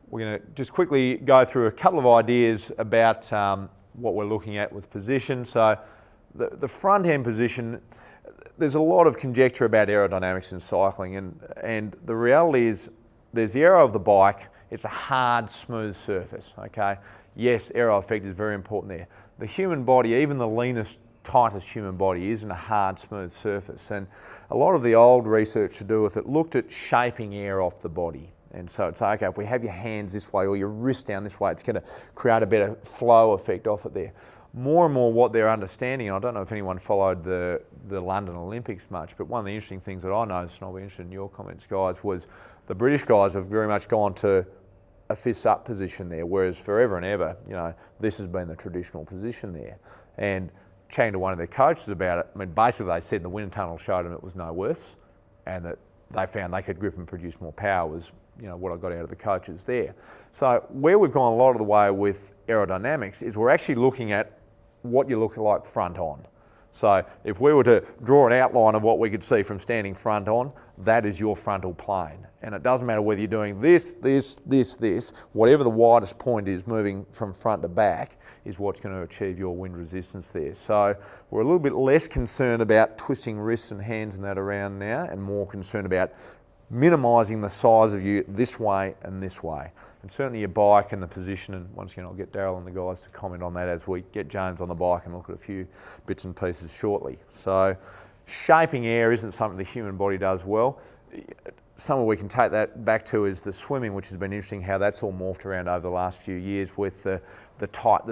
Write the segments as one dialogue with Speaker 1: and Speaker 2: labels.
Speaker 1: we're going to just quickly go through a couple of ideas about what we're looking at with position. So the front end position, there's a lot of conjecture about aerodynamics in cycling, and the reality is there's the aero of the bike. It's a hard, smooth surface, okay? Yes, aero effect is very important there. The human body, even the leanest, tightest human body, isn't a hard, smooth surface. And a lot of the old research to do with it looked at shaping air off the body. And so it's okay, if we have your hands this way or your wrist down this way, it's going to create a better flow effect off it there. More and more what they're understanding, and I don't know if anyone followed the London Olympics much, but one of the interesting things that I noticed, and I'll be interested in your comments, guys, was the British guys have very much gone to a fists up position there, whereas forever and ever, you know, this has been the traditional position there. And chatting to one of their coaches about it, I mean, basically they said the wind tunnel showed them it was no worse, and that they found they could grip and produce more power was, you know, what I got out of the coaches there. So where we've gone a lot of the way with aerodynamics is we're actually looking at what you look like front on. So if we were to draw an outline of what we could see from standing front on, that is your frontal plane. And it doesn't matter whether you're doing this, whatever the widest point is moving from front to back is what's going to achieve your wind resistance there. So we're a little bit less concerned about twisting wrists and hands and that around now, and more concerned about minimising the size of you this way and this way. And certainly your bike and the position, and once again I'll get Daryl and the guys to comment on that as we get James on the bike and look at a few bits and pieces shortly. So shaping air isn't something the human body does well. Somewhere we can take that back to is the swimming, which has been interesting how that's all morphed around over the last few years with the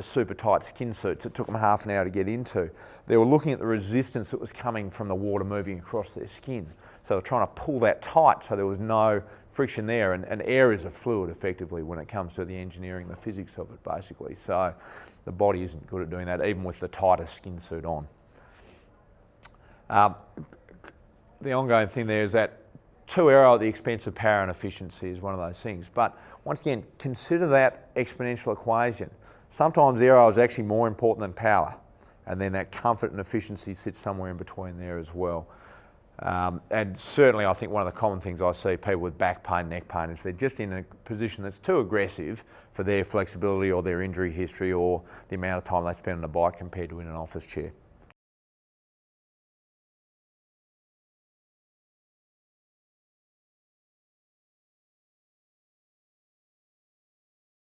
Speaker 1: super tight skin suits. It took them half an hour to get into. They were looking at the resistance that was coming from the water moving across their skin. So they're trying to pull that tight so there was no friction there, and air is a fluid effectively when it comes to the engineering, the physics of it basically. So the body isn't good at doing that even with the tightest skin suit on. The ongoing thing there is that too aero at the expense of power and efficiency is one of those things. But once again, consider that exponential equation. Sometimes aero is actually more important than power, and then that comfort and efficiency sits somewhere in between there as well. And certainly I think one of the common things I see people with back pain, neck pain, is they're just in a position that's too aggressive for their flexibility or their injury history or the amount of time they spend on a bike compared to in an office chair.